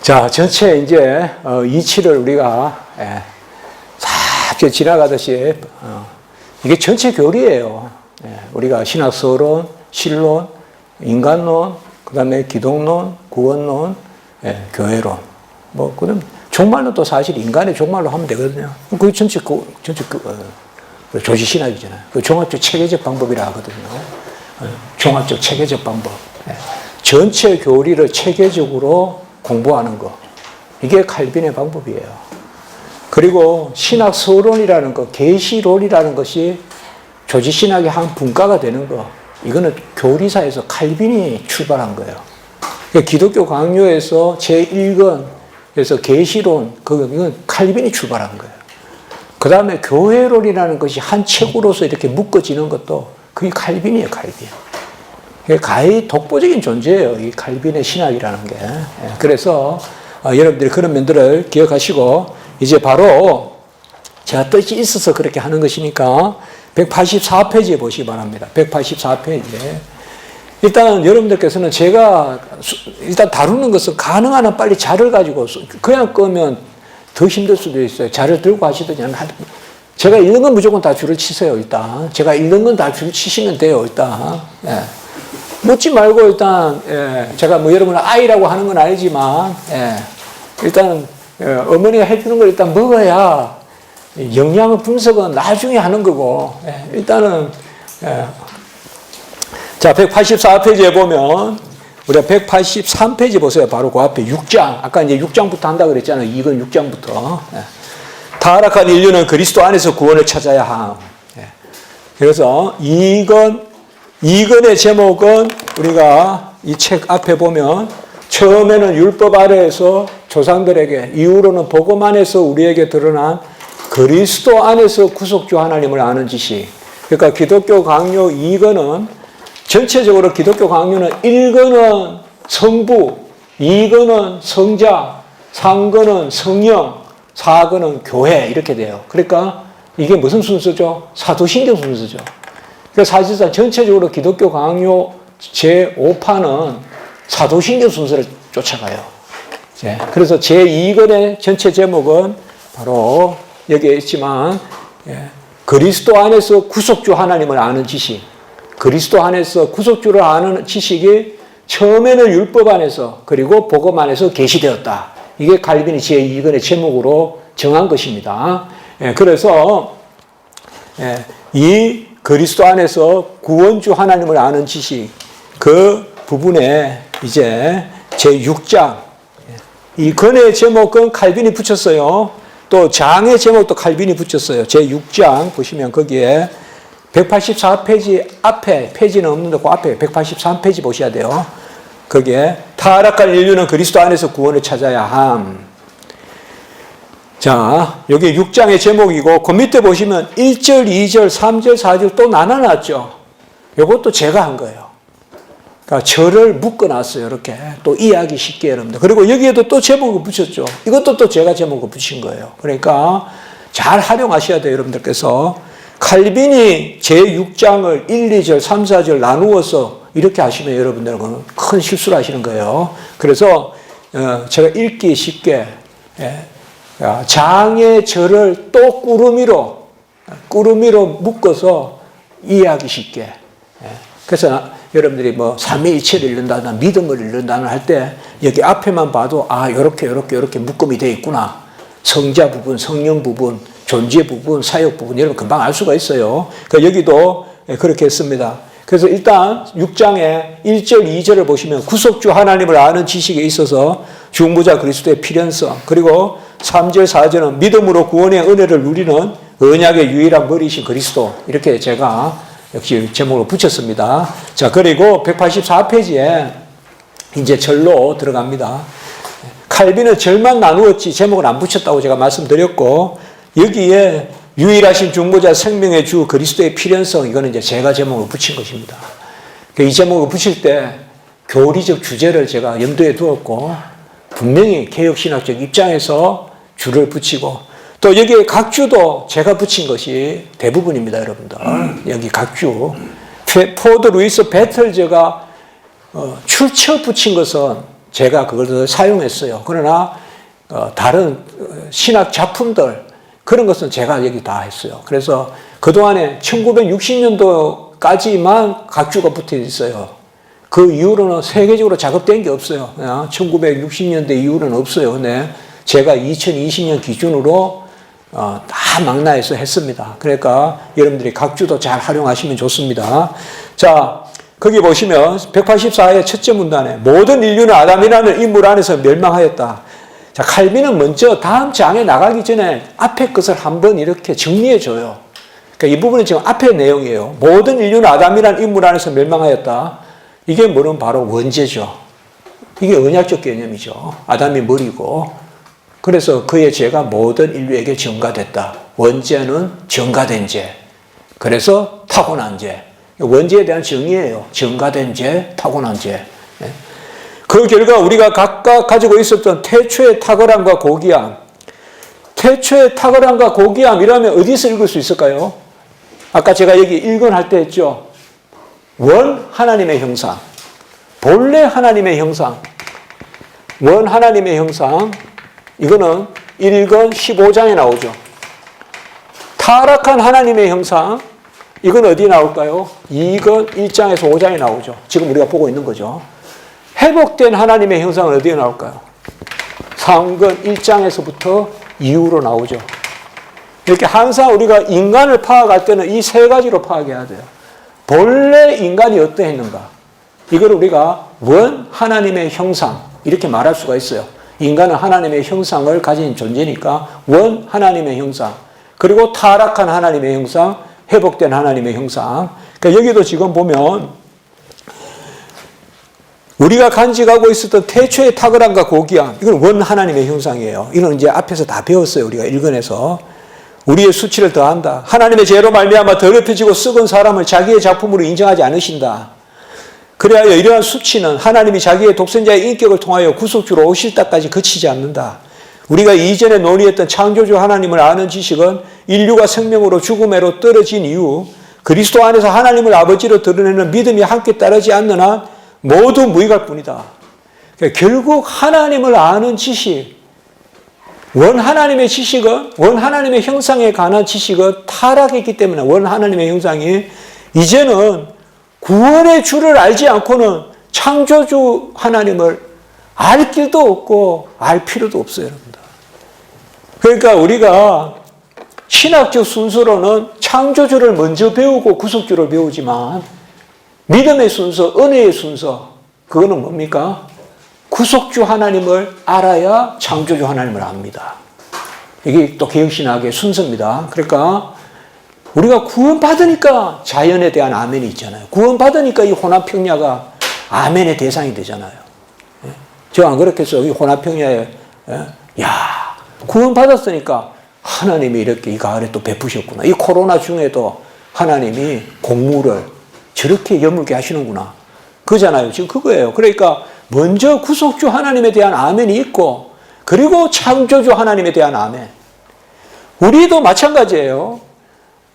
자, 전체 이제 이치를 우리가 싹 지나가듯이 이게 전체 교리예요. 우리가 신학서론, 신론, 인간론, 그 다음에 기독론, 구원론, 교회론. 뭐 그럼 종말론 또 사실 인간의 종말로 하면 되거든요. 그게 전체 조지신학이잖아요. 그 종합적 체계적 방법이라 하거든요. 종합적 체계적 방법. 전체 교리를 체계적으로 공부하는 거. 이게 칼빈의 방법이에요. 그리고 신학서론이라는 거, 계시론이라는 것이 조지신학의 한 분과가 되는 거. 이거는 교리사에서 칼빈이 출발한 거예요. 기독교 강요에서 제1권에서 계시론, 이건 칼빈이 출발한 거예요. 그 다음에 교회론이라는 것이 한 책으로서 이렇게 묶어지는 것도 그게 칼빈이에요, 칼빈. 가히 독보적인 존재예요, 이 칼빈의 신학이라는 게. 그래서 여러분들이 그런 면들을 기억하시고, 이제 바로 제가 뜻이 있어서 그렇게 하는 것이니까 184페이지에 보시기 바랍니다. 184페이지. 일단 여러분들께서는 제가 일단 다루는 것은 가능한 한 빨리 자를 가지고 그냥 끄면 더 힘들 수도 있어요. 자를 들고 하시더니 제가 읽는 건 무조건 다 줄을 치세요, 일단. 제가 읽는 건 다 줄 치시면 돼요, 일단. 묻지 말고 일단, 제가 뭐 여러분을 아이라고 하는 건 아니지만, 일단, 어머니가 해주는 걸 일단 먹어야 영양 분석은 나중에 하는 거고, 일단은, 자, 184페이지에 보면, 우리가 183페이지 보세요. 바로 그 앞에 6장. 아까 이제 6장부터 한다 그랬잖아요. 이건 6장부터. 타락한 인류는 그리스도 안에서 구원을 찾아야 함. 그래서 이건의 제목은 우리가 이 책 앞에 보면 처음에는 율법 아래에서 조상들에게, 이후로는 복음 안에서 우리에게 드러난 그리스도 안에서 구속주 하나님을 아는 지식. 그러니까 기독교 강요 2권은 전체적으로 기독교 강요는 1권은 성부, 2권은 성자, 3권은 성령, 4권은 교회 이렇게 돼요. 그러니까 이게 무슨 순서죠? 사도신경 순서죠. 그래서 사실상 전체적으로 기독교 강요 제5파는 사도신경 순서를 쫓아가요. 그래서 제2권의 전체 제목은 바로 여기에 있지만 그리스도 안에서 구속주 하나님을 아는 지식. 그리스도 안에서 구속주를 아는 지식이 처음에는 율법 안에서 그리고 복음 안에서 계시되었다. 이게 칼빈이 제2권의 제목으로 정한 것입니다. 그래서 이 그리스도 안에서 구원주 하나님을 아는 지식, 그 부분에 이제 제6장, 이 권의 제목은 칼빈이 붙였어요. 또 장의 제목도 칼빈이 붙였어요. 제6장 보시면 거기에 184페이지 앞에, 페이지는 없는데 그 앞에 183페이지 보셔야 돼요. 거기에 타락한 인류는 그리스도 안에서 구원을 찾아야 함. 자, 여기 6장의 제목이고 그 밑에 보시면 1절, 2절, 3절, 4절 또 나눠놨죠. 이것도 제가 한 거예요. 그러니까 절을 묶어놨어요. 이렇게 또 이해하기 쉽게 여러분들. 그리고 여기에도 또 제목을 붙였죠. 이것도 또 제가 제목을 붙인 거예요. 그러니까 잘 활용하셔야 돼요, 여러분들께서. 칼빈이 제6장을 1, 2절, 3, 4절 나누어서 이렇게 하시면 여러분들은 큰 실수를 하시는 거예요. 그래서 제가 읽기 쉽게 장의 절을 또 꾸러미로 묶어서 이해하기 쉽게. 그래서 여러분들이 뭐 삼위일체를 읽는다나 믿음을 읽는다나 할 때 여기 앞에만 봐도 요렇게 묶음이 되어 있구나. 성자 부분, 성령 부분, 존재 부분, 사역 부분, 여러분 금방 알 수가 있어요. 그러니까 여기도 그렇게 했습니다. 그래서 일단 6장에 1절, 2절을 보시면 구속주 하나님을 아는 지식에 있어서 중보자 그리스도의 필연성, 그리고 3절, 4절은 믿음으로 구원의 은혜를 누리는 언약의 유일한 머리이신 그리스도, 이렇게 제가 역시 제목으로 붙였습니다. 자, 그리고 184페이지에 이제 절로 들어갑니다. 칼빈은 절만 나누었지 제목을 안 붙였다고 제가 말씀드렸고, 여기에 유일하신 중보자 생명의 주 그리스도의 필연성, 이거는 이제 제가 제목을 붙인 것입니다. 이 제목을 붙일 때 교리적 주제를 제가 염두에 두었고, 분명히 개혁신학적 입장에서 줄을 붙이고, 또 여기에 각 주도 제가 붙인 것이 대부분입니다, 여러분들. 여기 각 주. 포드 루이스 배틀저가 출처 붙인 것은 제가 그걸 사용했어요. 그러나 다른 신학 작품들 그런 것은 제가 여기 다 했어요. 그래서 그동안에 1960년도까지만 각주가 붙어 있어요. 그 이후로는 세계적으로 작업된 게 없어요. 1960년대 이후로는 없어요. 근데 제가 2020년 기준으로 다 망라해서 했습니다. 그러니까 여러분들이 각주도 잘 활용하시면 좋습니다. 자, 거기 보시면 184의 첫째 문단에 모든 인류는 아담이라는 인물 안에서 멸망하였다. 자, 칼빈은 먼저 다음 장에 나가기 전에 앞에 것을 한번 이렇게 정리해 줘요. 그러니까 이 부분은 지금 앞의 내용이에요. 모든 인류는 아담이라는 인물 안에서 멸망하였다. 이게 뭐는 바로 원죄죠. 이게 언약적 개념이죠. 아담이 머리고 그래서 그의 죄가 모든 인류에게 전가됐다. 원죄는 전가된 죄. 그래서 타고난 죄. 원죄에 대한 정의예요. 전가된 죄, 타고난 죄. 그 결과 우리가 각각 가지고 있었던 태초의 탁월함과 고귀함. 태초의 탁월함과 고귀함 이라면 어디서 읽을 수 있을까요? 아까 제가 여기 1권 할 때 했죠. 원 하나님의 형상. 본래 하나님의 형상. 원 하나님의 형상. 이거는 1권 15장에 나오죠. 타락한 하나님의 형상. 이건 어디에 나올까요? 2권 1장에서 5장에 나오죠. 지금 우리가 보고 있는 거죠. 회복된 하나님의 형상은 어디에 나올까요? 3권 1장에서부터 이후로 나오죠. 이렇게 항상 우리가 인간을 파악할 때는 이 세 가지로 파악해야 돼요. 본래 인간이 어떠했는가? 이걸 우리가 원 하나님의 형상 이렇게 말할 수가 있어요. 인간은 하나님의 형상을 가진 존재니까 원 하나님의 형상 그리고 타락한 하나님의 형상 회복된 하나님의 형상. 그러니까 여기도 지금 보면 우리가 간직하고 있었던 태초의 탁월함과 고귀함 이건 원 하나님의 형상이에요. 이건 이제 앞에서 다 배웠어요. 우리가 1권에서. 우리의 수치를 더한다. 하나님의 죄로 말미암아 더럽혀지고 썩은 사람을 자기의 작품으로 인정하지 않으신다. 그래야 이러한 수치는 하나님이 자기의 독생자의 인격을 통하여 구속주로 오실 때까지 그치지 않는다. 우리가 이전에 논의했던 창조주 하나님을 아는 지식은 인류가 생명으로 죽음으로 떨어진 이후 그리스도 안에서 하나님을 아버지로 드러내는 믿음이 함께 따르지 않는 한 모두 무익할 뿐이다. 그러니까 결국 하나님을 아는 지식, 원 하나님의 지식은, 원 하나님의 형상에 관한 지식은 타락했기 때문에 원 하나님의 형상이 이제는 구원의 주를 알지 않고는 창조주 하나님을 알 길도 없고 알 필요도 없어요, 여러분들. 그러니까 우리가 신학적 순서로는 창조주를 먼저 배우고 구속주를 배우지만 믿음의 순서, 은혜의 순서, 그거는 뭡니까? 구속주 하나님을 알아야 창조주 하나님을 압니다. 이게 또 개혁신학의 순서입니다. 그러니까 우리가 구원받으니까 자연에 대한 아멘이 있잖아요. 구원받으니까 이 혼합평야가 아멘의 대상이 되잖아요. 저 안 그렇겠어요? 이 혼합평야에, 야, 구원받았으니까 하나님이 이렇게 이 가을에 또 베푸셨구나. 이 코로나 중에도 하나님이 공물을 저렇게 여물게 하시는구나. 그잖아요. 지금 그거예요. 그러니까 먼저 구속주 하나님에 대한 아멘이 있고 그리고 창조주 하나님에 대한 아멘. 우리도 마찬가지예요.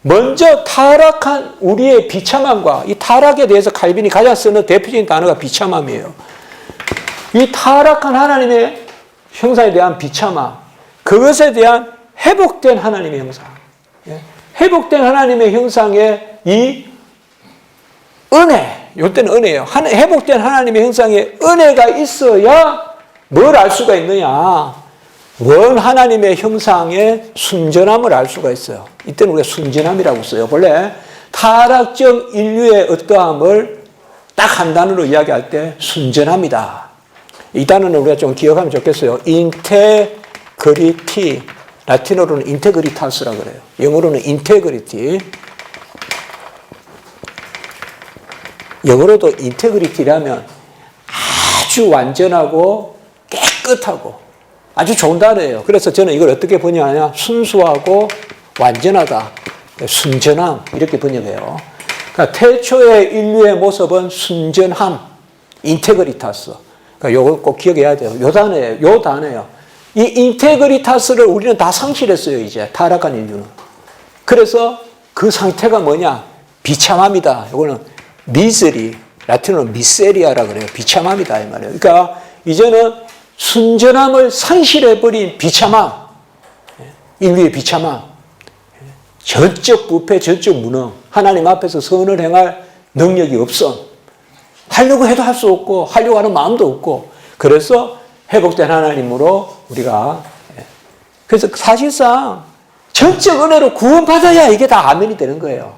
먼저 타락한 우리의 비참함과 이 타락에 대해서 칼빈이 가장 쓰는 대표적인 단어가 비참함이에요. 이 타락한 하나님의 형상에 대한 비참함, 그것에 대한 회복된 하나님의 형상, 회복된 하나님의 형상의 이 은혜, 이때는 은혜예요. 회복된 하나님의 형상에 은혜가 있어야 뭘 알 수가 있느냐? 원 하나님의 형상의 순전함을 알 수가 있어요. 이때는 우리가 순전함이라고 써요. 원래 타락적 인류의 어떠함을 딱 한 단어로 이야기할 때 순전함이다. 이 단어는 우리가 좀 기억하면 좋겠어요. 인테그리티, 라틴어로는 인테그리타스라고 그래요. 영어로는 인테그리티. 영어로도 인테그리티라면 아주 완전하고 깨끗하고 아주 좋은 단어예요. 그래서 저는 이걸 어떻게 번역하냐? 순수하고 완전하다. 순전함 이렇게 번역해요. 그러니까 태초의 인류의 모습은 순전함, 인테그리타스. 그러니까 이걸 꼭 기억해야 돼요. 요 단어예요. 요 단어예요. 이 인테그리타스를 우리는 다 상실했어요. 이제 타락한 인류는. 그래서 그 상태가 뭐냐? 비참함이다. 이거는 미세리, 라틴어로 미세리아라 그래요. 비참함이다 이 말이에요. 그러니까 이제는 순전함을 상실해버린 비참함, 인류의 비참함, 전적 부패, 전적 무능, 하나님 앞에서 선을 행할 능력이 없어. 하려고 해도 할 수 없고 하려고 하는 마음도 없고, 그래서 회복된 하나님으로 우리가, 그래서 사실상 전적 은혜로 구원받아야 이게 다 아멘이 되는 거예요.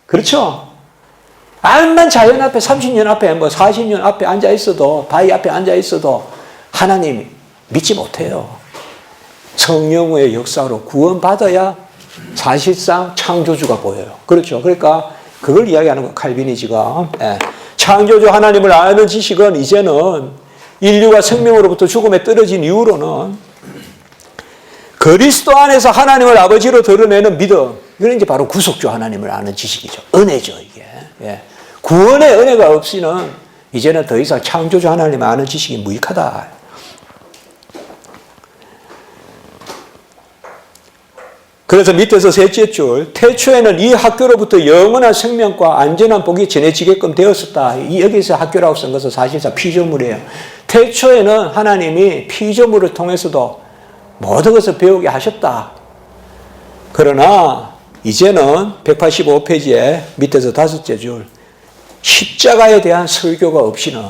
그렇죠? 암만 자연 앞에 30년 앞에 40년 앞에 앉아 있어도, 바위 앞에 앉아 있어도 하나님 믿지 못해요. 성령의 역사로 구원받아야 사실상 창조주가 보여요. 그렇죠? 그러니까 그걸 이야기하는 거 칼빈이지가. 창조주 하나님을 아는 지식은 이제는 인류가 생명으로부터 죽음에 떨어진 이후로는 그리스도 안에서 하나님을 아버지로 드러내는 믿음, 이건 이제 바로 구속주 하나님을 아는 지식이죠. 은혜죠, 이게. 구원의 은혜가 없이는 이제는 더 이상 창조주 하나님을 아는 지식이 무익하다. 그래서 밑에서 셋째 줄, 태초에는 이 학교로부터 영원한 생명과 안전한 복이 전해지게끔 되었었다. 여기서 학교라고 쓴 것은 사실상 피조물이에요. 태초에는 하나님이 피조물을 통해서도 모든 것을 배우게 하셨다. 그러나 이제는 185페이지에 밑에서 다섯째 줄, 십자가에 대한 설교가 없이는,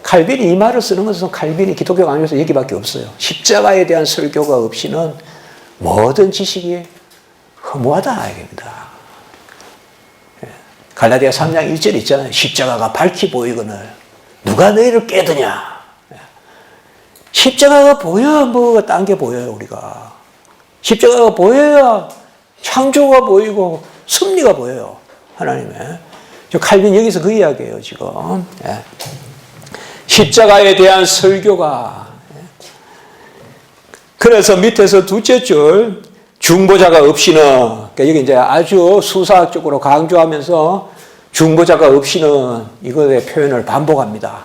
칼빈이 이 말을 쓰는 것은 칼빈이 기독교 강요에서 얘기밖에 없어요. 십자가에 대한 설교가 없이는 모든 지식이 허무하다 이겁니다. 갈라디아 3장 1절 있잖아요. 십자가가 밝히 보이거늘 누가 너희를 깨드냐. 십자가가 보여야 뭐가 딴 게 보여요. 우리가 십자가가 보여야 창조가 보이고 섭리가 보여요. 하나님의. 칼빈 여기서 그 이야기예요 지금. 십자가에 대한 설교가. 그래서 밑에서 둘째 줄, 중보자가 없이는, 그러니까 여기 이제 아주 수사학적으로 강조하면서 중보자가 없이는 이것의 표현을 반복합니다.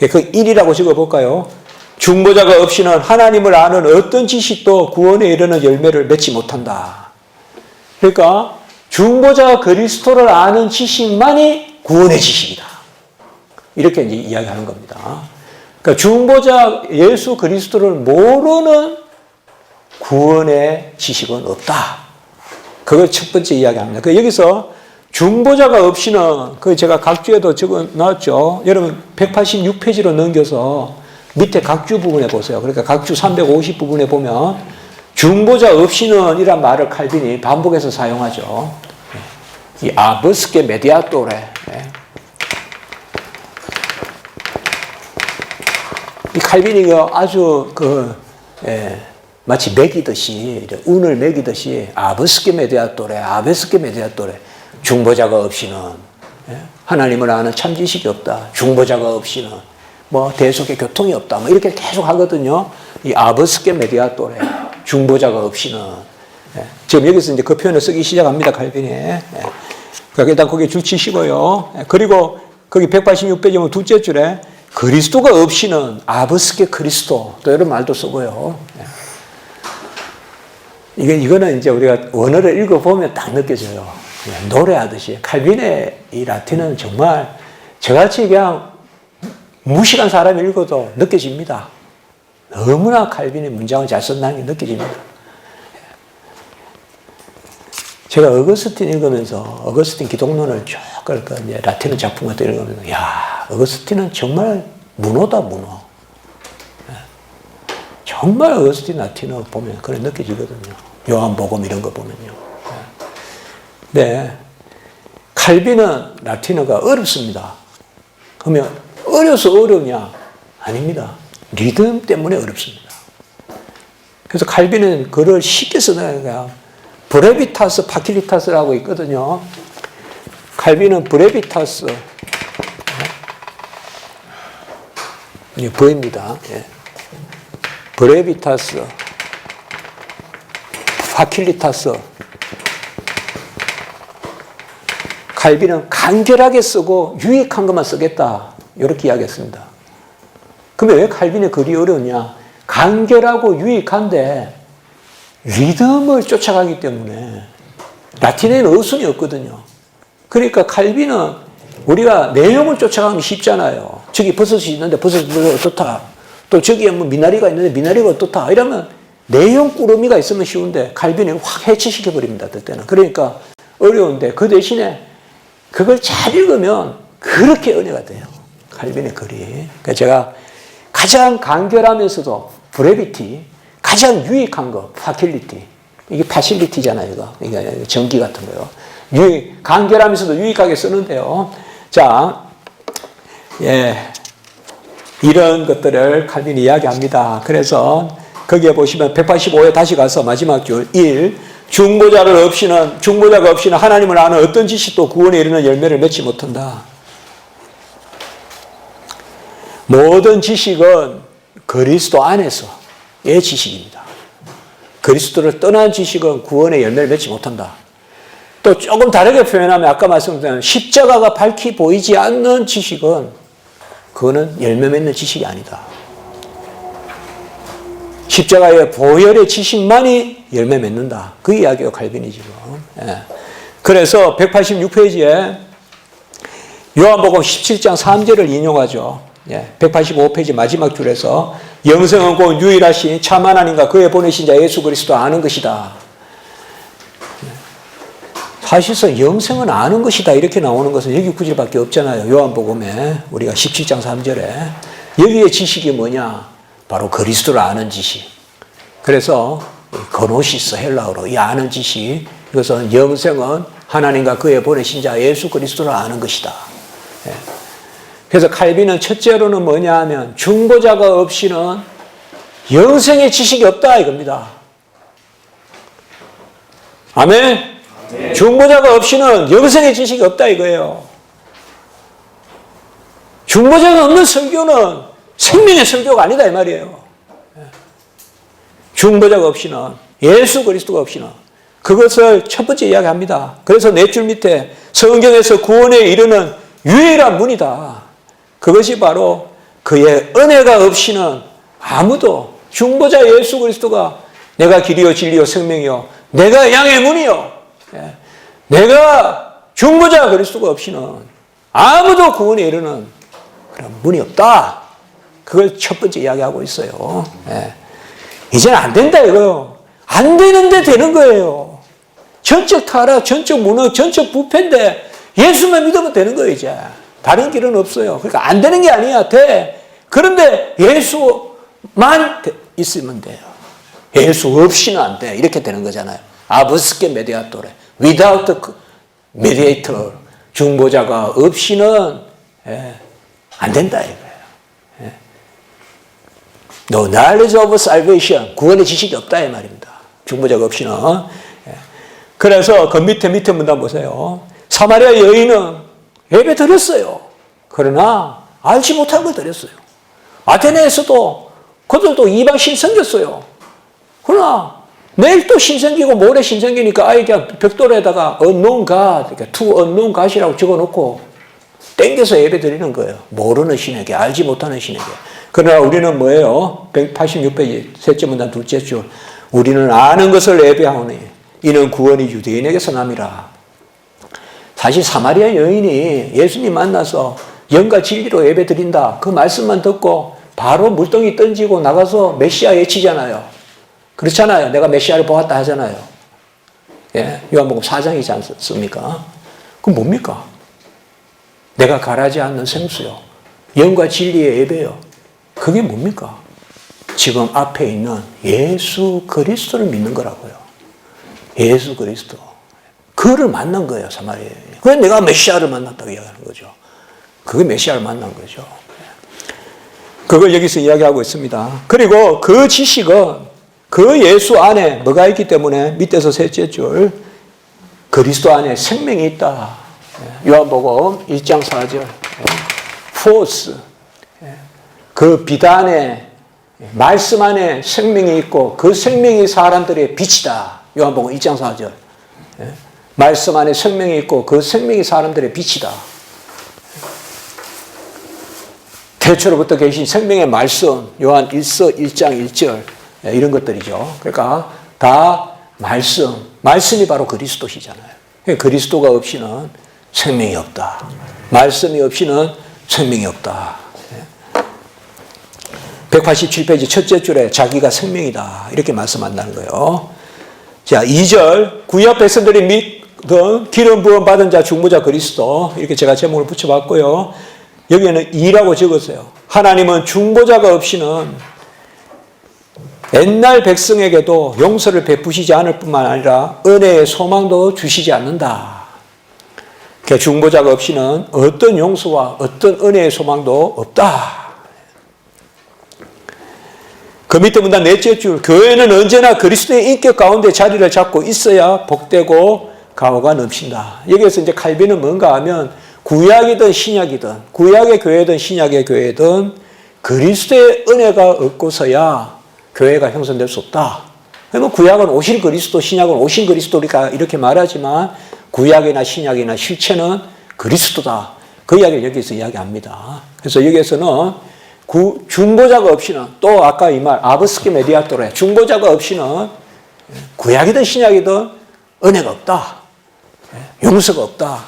그 1이라고 적어볼까요? 중보자가 없이는 하나님을 아는 어떤 지식도 구원에 이르는 열매를 맺지 못한다. 그러니까 중보자 그리스도를 아는 지식만이 구원의 지식이다. 이렇게 이제 이야기하는 겁니다. 그러니까 중보자 예수 그리스도를 모르는 구원의 지식은 없다. 그걸 첫 번째 이야기합니다. 그 여기서 중보자가 없이는, 그 제가 각주에도 적어 놨죠. 여러분 186페이지로 넘겨서 밑에 각주 부분에 보세요. 그러니까 각주 350 부분에 보면 중보자 없이는 이란 말을 칼빈이 반복해서 사용하죠. 이 아버스케 메디아토레. 이 칼빈이 아주 마치 매기듯이, 운을 매기듯이 아버스케 메디아토레, 아베스케 메디아토레. 중보자가 없이는 하나님을 아는 참 지식이 없다. 중보자가 없이는 뭐 대속의 교통이 없다. 뭐 이렇게 계속 하거든요. 이 아버스케 메디아토레, 중보자가 없이는. 지금 여기서 이제 그 표현을 쓰기 시작합니다. 칼빈이. 그러니까 일단 거기에 줄 치시고요. 그리고 거기 186페이지 보면 둘째 줄에 그리스도가 없이는 아버스케 그리스도, 또 이런 말도 쓰고요. 이거는 이제 우리가 원어를 읽어보면 딱 느껴져요. 노래하듯이. 칼빈의 이 라틴은 정말 저같이 그냥 무식한 사람이 읽어도 느껴집니다. 너무나 칼빈의 문장을 잘 쓴다는 게 느껴집니다. 제가 어거스틴 읽으면서, 어거스틴 기독론을 쭉, 그러니까 이제 라틴어 작품 같은 거 읽으면서, 야, 어거스틴은 정말 문어다, 문어. 정말 어거스틴 라틴어 보면 그래 느껴지거든요. 요한복음 이런 거 보면요. 네. 칼빈은 라틴어가 어렵습니다. 그러면 어려서 어려우냐? 아닙니다. 리듬 때문에 어렵습니다. 그래서 칼빈은 글을 쉽게 쓰는 거야. 브레비타스, 파킬리타스라고 있거든요. 칼빈은 브레비타스, 이게 버입니다. 브레비타스, 파킬리타스. 칼빈은 간결하게 쓰고 유익한 것만 쓰겠다. 이렇게 이야기했습니다. 그러면 왜 칼빈의 글이 어려우냐? 간결하고 유익한데 리듬을 쫓아가기 때문에 라틴어에는 어순이 없거든요. 그러니까 칼빈은 우리가 내용을 쫓아가면 쉽잖아요. 저기 버섯이 있는데 버섯이 어떻다. 또 저기에 뭐 미나리가 있는데 미나리가 어떻다. 이러면 내용 꾸러미가 있으면 쉬운데 칼빈이 확 해치시켜 버립니다. 그때는. 그러니까 어려운데 그 대신에 그걸 잘 읽으면 그렇게 은혜가 돼요. 칼빈의 글이. 그러니까 제가 가장 간결하면서도 브레비티, 가장 유익한 거, 파킬리티. 이게 파실리티잖아요, 이거. 이게 전기 같은 거요. 간결하면서도 유익하게 쓰는데요. 자, 예. 이런 것들을 칼빈이 이야기합니다. 그래서 거기에 보시면 185에 다시 가서 마지막 줄 1. 중보자가 없이는 하나님을 아는 어떤 지식도 구원에 이르는 열매를 맺지 못한다. 모든 지식은 그리스도 안에서의 지식입니다. 그리스도를 떠난 지식은 구원의 열매를 맺지 못한다. 또 조금 다르게 표현하면 아까 말씀드린 십자가가 밝히 보이지 않는 지식은 그거는 열매 맺는 지식이 아니다. 십자가의 보혈의 지식만이 열매 맺는다. 그 이야기가 칼빈이 지금. 예. 그래서 186페이지에 요한복음 17장 3절을 인용하죠. 예. 185페이지 마지막 줄에서 영생은 곧 유일하신 참 하나님과 그의 보내신 자 예수 그리스도 아는 것이다. 사실상 영생은 아는 것이다 이렇게 나오는 것은 여기 구절밖에 없잖아요. 요한복음에 우리가 17장 3절에 여기에 지식이 뭐냐? 바로 그리스도를 아는 지식. 그래서 거노시스 헬라어로 이 아는 지식. 이것은 영생은 하나님과 그의 보내신 자 예수 그리스도를 아는 것이다. 예. 그래서 칼빈은 첫째로는 뭐냐 하면 중보자가 없이는 영생의 지식이 없다 이겁니다. 아멘. 중보자가 없이는 영생의 지식이 없다 이거예요. 중보자가 없는 설교는 생명의 설교가 아니다 이 말이에요. 중보자가 없이는 예수 그리스도가 없이는 그것을 첫 번째 이야기합니다. 그래서 네 줄 밑에 성경에서 구원에 이르는 유일한 문이다. 그것이 바로 그의 은혜가 없이는 아무도 중보자 예수 그리스도가 내가 길이요 진리요 생명이요 내가 양의 문이요 내가 중보자 그리스도가 없이는 아무도 구원에 이르는 그런 문이 없다. 그걸 첫 번째 이야기하고 있어요. 예. 이제는 안 된다 이거요. 안 되는데 되는 거예요. 전적 타락, 전적 무너, 전적 부패인데 예수만 믿으면 되는 거예요 이제. 다른 길은 없어요. 그러니까 안 되는 게 아니야. 돼. 그런데 예수만 있으면 돼요. 예수 없이는 안 돼. 이렇게 되는 거잖아요. 아브스케 메디아토레. Without mediator. 중보자가 없이는 안 된다 이거예요. No knowledge of salvation. 구원의 지식이 없다 이 말입니다. 중보자가 없이는. 그래서 그 밑에 문단 보세요. 사마리아 여인은 예배 드렸어요. 그러나 알지 못한 걸 드렸어요. 아테네에서도 그들도 이방신 생겼어요. 그러나 내일 또 신생기고 모레 신생기니까 아예 그냥 벽돌에다가 unknown God, 그러니까 to unknown God이라고 적어놓고 땡겨서 예배 드리는 거예요. 모르는 신에게, 알지 못하는 신에게. 그러나 우리는 뭐예요? 186페이지 셋째 문단 둘째 줄. 우리는 아는 것을 예배하오니 이는 구원이 유대인에게서 남이라. 사실 사마리아 여인이 예수님 만나서 영과 진리로 예배 드린다. 그 말씀만 듣고 바로 물동이 던지고 나가서 메시아 외치잖아요. 그렇잖아요. 내가 메시아를 보았다 하잖아요. 예, 요한복음 4장이지 않습니까? 그럼 뭡니까? 내가 가라지 않는 생수요. 영과 진리의 예배요. 그게 뭡니까? 지금 앞에 있는 예수 그리스도를 믿는 거라고요. 예수 그리스도. 그를 만난 거예요, 사마리아에. 그래서 내가 메시아를 만났다고 이야기하는 거죠. 그게 메시아를 만난 거죠. 그걸 여기서 이야기하고 있습니다. 그리고 그 지식은 그 예수 안에 뭐가 있기 때문에 밑에서 셋째 줄 그리스도 안에 생명이 있다. 요한복음 1장 4절 포스 그 비단에 말씀 안에 생명이 있고 그 생명이 사람들의 빛이다. 요한복음 1장 4절 말씀 안에 생명이 있고 그 생명이 사람들의 빛이다. 태초로부터 계신 생명의 말씀 요한 1서 1장 1절 이런 것들이죠. 그러니까 다 말씀이 바로 그리스도시잖아요. 그리스도가 없이는 생명이 없다. 말씀이 없이는 생명이 없다. 187페이지 첫째 줄에 자기가 생명이다. 이렇게 말씀한다는 거예요. 자, 2절 구약 백성들이 믿던 기름 부음 받은 자 중보자 그리스도 이렇게 제가 제목을 붙여봤고요. 여기에는 2라고 적었어요. 하나님은 중보자가 없이는 옛날 백성에게도 용서를 베푸시지 않을 뿐만 아니라 은혜의 소망도 주시지 않는다. 중보자가 없이는 어떤 용서와 어떤 은혜의 소망도 없다. 그 밑에 문단 넷째 줄, 교회는 언제나 그리스도의 인격 가운데 자리를 잡고 있어야 복되고 가호가 넘친다. 여기에서 이제 칼빈은 뭔가 하면 구약이든 신약이든, 구약의 교회든 신약의 교회든 그리스도의 은혜가 없고서야 교회가 형성될 수 없다. 그러면 구약은 오실 그리스도, 신약은 오신 그리스도니까 이렇게 말하지만 구약이나 신약이나 실체는 그리스도다. 그 이야기를 여기서 이야기합니다. 그래서 여기에서는 중보자가 없이는 또 아까 이 말 아브스키 메디아토레 중보자가 없이는 구약이든 신약이든 은혜가 없다. 용서가 없다.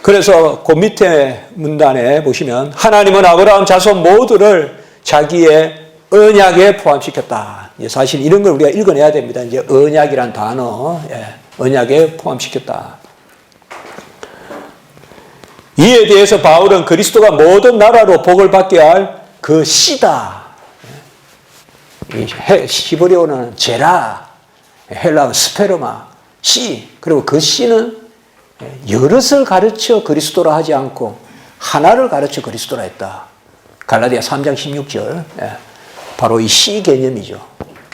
그래서 그 밑에 문단에 보시면 하나님은 아브라함 자손 모두를 자기의 언약에 포함시켰다. 사실 이런 걸 우리가 읽어내야 됩니다. 이제 언약이란 단어, 언약에 포함시켰다. 이에 대해서 바울은 그리스도가 모든 나라로 복을 받게 할 그 씨다. 히브리어는 제라, 헬라어 스페르마, 씨. 그리고 그 씨는 여럿을 가르쳐 그리스도라 하지 않고 하나를 가르쳐 그리스도라 했다. 갈라디아 3장 16절. 바로 이 씨 개념이죠.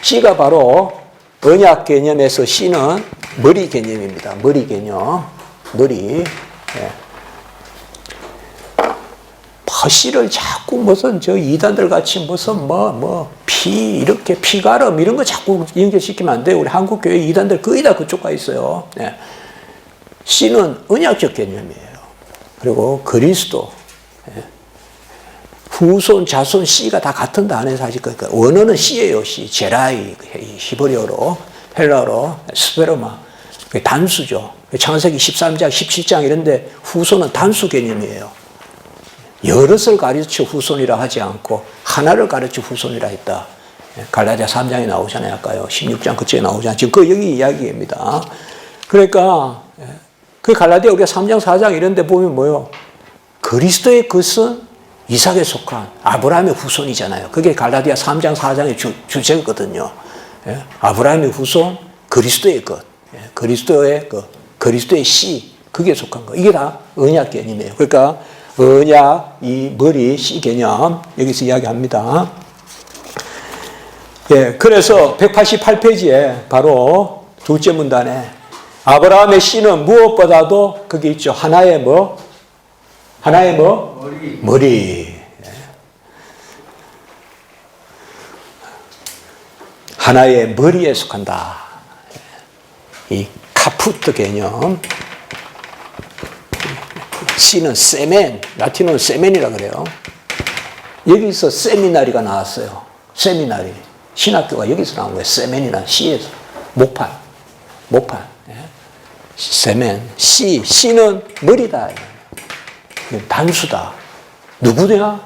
씨가 바로 언약 개념에서 씨는 머리 개념입니다. 머리 개념. 머리. 씨를 자꾸 무슨 이단들 같이 무슨 이렇게 피가름 이런 거 자꾸 연결시키면 안 돼요. 우리 한국교회 이단들 거의 다 그쪽 가 있어요. 씨는 언약적 개념이에요. 그리고 그리스도. 후손, 자손, 씨가 다 같은 단어에서 하실 거니까 원어는 씨예요. 씨, 제라이, 히브리어로, 헬라어로, 스페르마. 그게 단수죠. 창세기 13장, 17장 이런데 후손은 단수 개념이에요. 여럿을 가르쳐 후손이라 하지 않고 하나를 가르쳐 후손이라 했다. 갈라디아 3장에 나오잖아요. 아까요. 16장 그쪽에 나오잖아요. 지금 그 여기 이야기입니다. 그러니까 그 갈라디아 우리가 3장, 4장 이런 데 보면 뭐요? 그리스도의 것은 이삭에 속한 아브라함의 후손이잖아요. 그게 갈라디아 3장, 4장의 주제거든요. 아브라함의 후손, 그리스도의 것. 그리스도의 것, 그리스도의 씨, 그게 속한 거. 이게 다 언약 개념이에요. 그러니까 언약, 이 머리, 씨 개념 여기서 이야기합니다. 그래서 188페이지에 바로 둘째 문단에 아브라함의 씨는 무엇보다도 그게 있죠. 하나의 뭐? 하나의 뭐? 머리. 하나의 머리에 속한다. 이 카푸트 개념. 씨는 세멘, 라틴어는 세멘이라 그래요. 여기서 세미나리가 나왔어요. 세미나리. 신학교가 여기서 나온 거예요. 세멘이라는 씨에서. 목판. 세멘. 씨는 머리다. 단수다. 누구냐?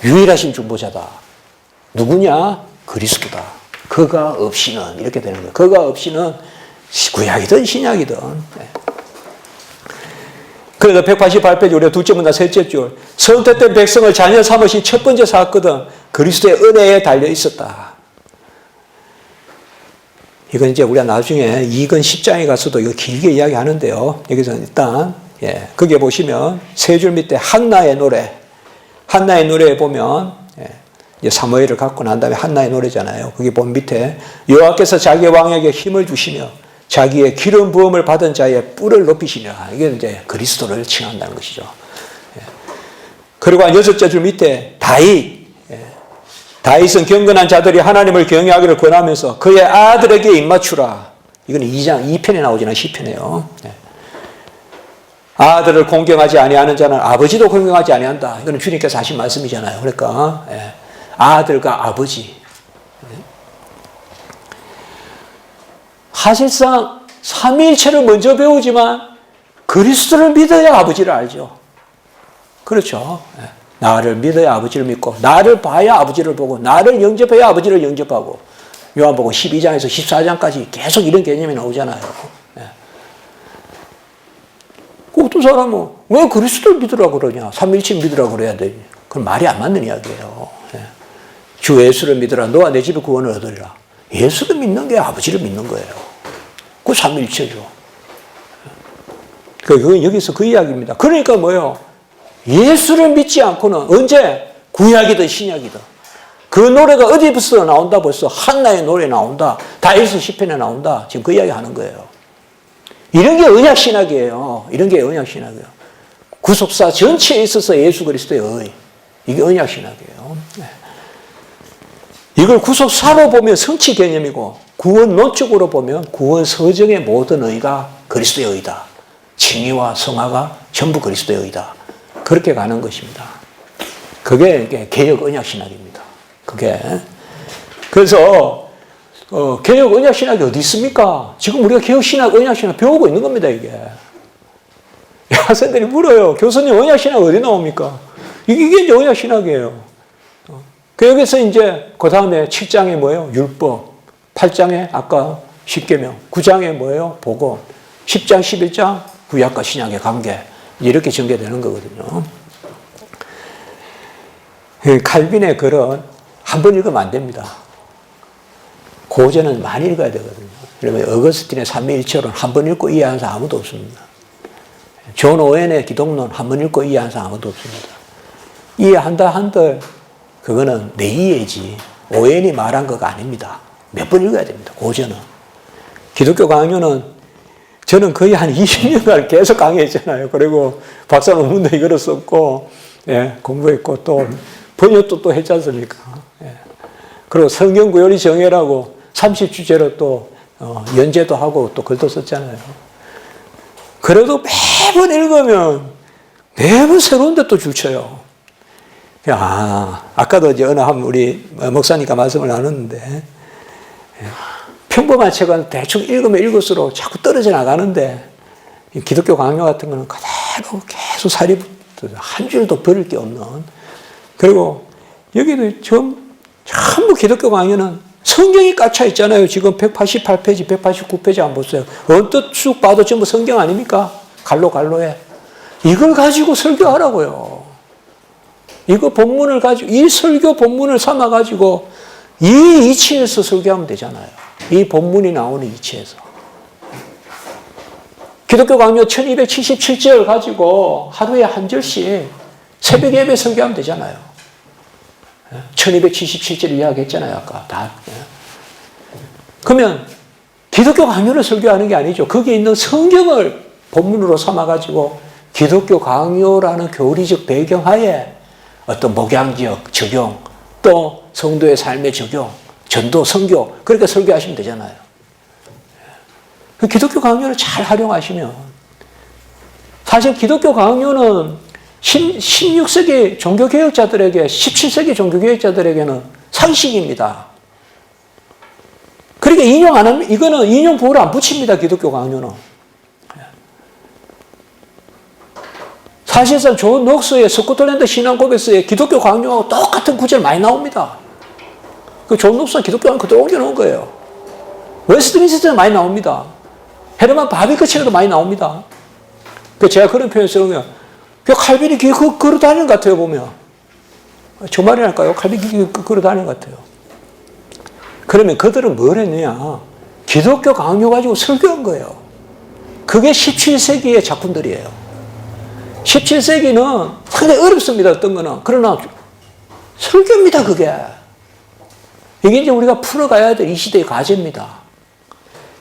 유일하신 중보자다. 누구냐? 그리스도다. 그가 없이는 이렇게 되는 거예요. 그가 없이는 구약이든 신약이든. 그래서 188페이지 우리가 둘째 문단 셋째 줄 선택된 백성을 자녀 삼으신 첫 번째 사건은 그리스도의 은혜에 달려 있었다. 이건 이제 우리가 나중에 2권 10장에 가서도 이거 길게 이야기하는데요. 여기서 일단 거기에 보시면 세 줄 밑에 한나의 노래. 한나의 노래에 보면 이제 사무엘을 갖고 난 다음에 한나의 노래잖아요. 거기 보면 밑에 여호와께서 자기 왕에게 힘을 주시며 자기의 기름 부음을 받은 자의 뿔을 높이시며 이게 이제 그리스도를 칭한다는 것이죠. 그리고 한 여섯째 줄 밑에 다윗은 경건한 자들이 하나님을 경외하기를 권하면서 그의 아들에게 입맞추라. 이건 2편에 나오지는 시편이에요. 아들을 공경하지 아니하는 자는 아버지도 공경하지 아니한다. 이거는 주님께서 하신 말씀이잖아요. 그러니까 아들과 아버지. 사실상 삼위일체를 먼저 배우지만 그리스도를 믿어야 아버지를 알죠. 그렇죠. 나를 믿어야 아버지를 믿고, 나를 봐야 아버지를 보고, 나를 영접해야 아버지를 영접하고, 요한복음 12장에서 14장까지 계속 이런 개념이 나오잖아요. 어떤 사람은 왜 그리스도를 믿으라고 그러냐? 삼위일체 믿으라고 그래야 되지. 그건 말이 안 맞는 이야기예요. 주 예수를 믿으라. 너와 내 집에 구원을 얻으리라. 예수를 믿는 게 아버지를 믿는 거예요. 그 삼위일체죠. 그건 여기서 그 이야기입니다. 그러니까 뭐예요? 예수를 믿지 않고는 언제? 구약이든 신약이든. 그 노래가 어디부터 나온다 벌써? 한나의 노래 나온다. 다윗의 시편에 나온다. 지금 그 이야기 하는 거예요. 이런 게 언약신학이에요. 이런 게 언약신학이에요. 구속사 전체에 있어서 예수 그리스도의 의. 이게 언약신학이에요. 이걸 구속사로 보면 성취 개념이고, 구원론적으로 보면 구원 서정의 모든 의가 그리스도의 의다. 칭의와 성화가 전부 그리스도의 의다. 그렇게 가는 것입니다. 그게 개혁 언약신학입니다. 그래서 개혁 언약신학이 어디 있습니까? 지금 우리가 개혁신학, 언약신학 배우고 있는 겁니다, 이게. 학생들이 물어요. 교수님, 언약신학 어디 나옵니까? 이게 이제 언약신학이에요. 여기서 이제, 그 다음에 7장에 뭐예요? 율법. 8장에 아까 십계명. 9장에 뭐예요? 복음. 10장, 11장, 구약과 신약의 관계. 이렇게 전개되는 거거든요. 칼빈의 글은 한 번 읽으면 안 됩니다. 고전은 많이 읽어야 되거든요. 그러면 어거스틴의 삼위일체론 한 번 읽고 이해하는 사람 아무도 없습니다. 존 오웬의 기독론 한 번 읽고 이해하는 사람 아무도 없습니다. 이해한다 한들 그거는 내 이해지 오웬이 말한 거가 아닙니다. 몇 번 읽어야 됩니다. 고전은. 기독교 강요는 저는 거의 한 20년간 계속 강의했잖아요. 그리고 박사 논문도 이거로 썼고, 공부했고, 또 번역도 또 했지 않습니까? 그리고 성경구요리 정해라고 30주제로 또 연재도 하고 또 글도 썼잖아요. 그래도 매번 읽으면 매번 새로운 데 또 줄쳐요. 아까도 이제 어느 한 우리 목사님과 말씀을 나눴는데, 평범한 책은 대충 읽으면 읽을수록 자꾸 떨어져 나가는데, 기독교 강요 같은 거는 그대로 계속 살이 붙어서 한 줄도 버릴 게 없는. 그리고 여기도 전부 기독교 강요는 성경이 깎여 있잖아요. 지금 188페이지, 189페이지 한번 보세요. 언뜻 쭉 봐도 전부 성경 아닙니까? 갈로에. 이걸 가지고 설교하라고요. 이거 본문을 가지고, 이 설교 본문을 삼아가지고 이 이치에서 설교하면 되잖아요. 이 본문이 나오는 이치에서. 기독교 강요 1277절 가지고 하루에 한 절씩 새벽 예배 설교하면 되잖아요. 1277절 이야기했잖아요, 아까. 다. 그러면 기독교 강요를 설교하는 게 아니죠. 거기에 있는 성경을 본문으로 삼아가지고 기독교 강요라는 교리적 배경하에 어떤 목양지역 적용, 또 성도의 삶의 적용, 전도, 선교, 그렇게 설교하시면 되잖아요. 기독교 강요를 잘 활용하시면, 사실 기독교 강요는 16세기 종교개혁자들에게, 17세기 종교개혁자들에게는 상식입니다. 그러니까 인용 안 하면, 이거는 인용 보호를 안 붙입니다, 기독교 강요는. 사실상 존 녹스의 스코틀랜드 신앙고백서에 기독교 강요하고 똑같은 구절 많이 나옵니다. 그 존 녹스가 기독교 강요 그대로 옮겨놓은 거예요. 웨스트민스터에 많이 나옵니다. 헤르만 바비크 책에도 많이 나옵니다. 제가 그런 표현을 쓰면, 칼빈이 귀에 걸어 다니는 것 같아요, 보면. 저 말이랄까요? 칼빈이 귀에 걸어 다니는 것 같아요. 그러면 그들은 뭘 했느냐? 기독교 강요 가지고 설교한 거예요. 그게 17세기의 작품들이에요. 17세기는 상당히 어렵습니다, 어떤 거는. 그러나 설교입니다, 그게. 이게 이제 우리가 풀어가야 될 이 시대의 과제입니다.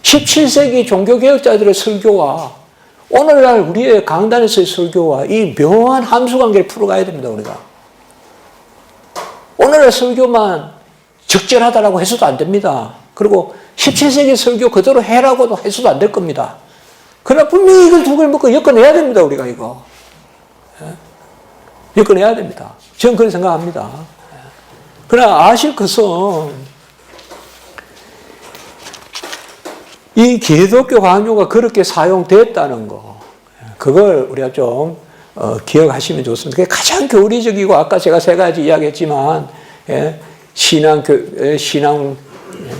17세기 종교개혁자들의 설교와 오늘날 우리의 강단에서의 설교와 이 묘한 함수관계를 풀어가야 됩니다, 우리가. 오늘날 설교만 적절하다라고 해서도 안 됩니다. 그리고 17세기 설교 그대로 해라고도 해서도 안 될 겁니다. 그러나 분명히 이걸 두 개를 먹고 엮어내야 됩니다, 우리가 이거. 엮어내야 됩니다. 저는 그렇게 생각합니다. 그러나 아실 것은 이 기독교 강요가 그렇게 사용됐다는 거, 그걸 우리가 좀 기억하시면 좋습니다. 그게 가장 교리적이고 아까 제가 세 가지 이야기했지만 신앙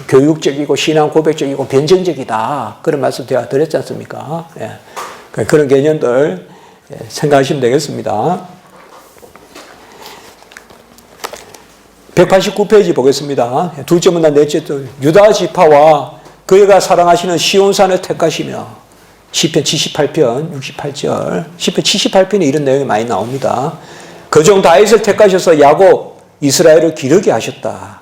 교육적이고 신앙 고백적이고 변증적이다. 그런 말씀 제가 드렸지 않습니까? 그런 개념들 생각하시면 되겠습니다. 189페이지 보겠습니다. 둘째 문단 넷째 절. 유다 지파와 그가 사랑하시는 시온산을 택하시며 시편 78편 68절. 시편 78편에 이런 내용이 많이 나옵니다. 그중 다윗을 택하셔서 야곱 이스라엘을 기르게 하셨다.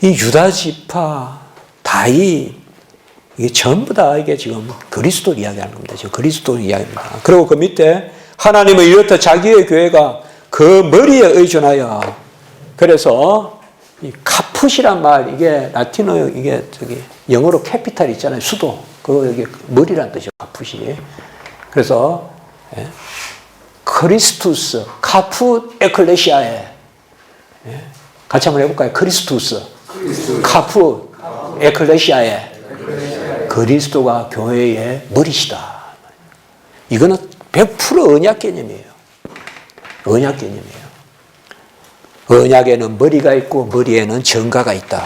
이 유다 지파 다윗 이게 전부 다 이게 지금 그리스도 이야기하는 겁니다. 지금 그리스도 이야기입니다. 그리고 그 밑에 하나님은 이렇듯 자기의 교회가 그 머리에 의존하여 그래서 이 카풋이란 말 이게 라틴어 이게 영어로 캐피탈 있잖아요. 수도 그거 이게 머리란 뜻이에요. 카풋이. 그래서 크리스투스 카풋 에클레시아에 같이 한번 해볼까요? 크리스투스 카풋 에클레시아에 그리스도가 교회의 머리시다. 이거는 100% 언약 개념이에요. 언약 개념이에요. 언약에는 머리가 있고 머리에는 전가가 있다.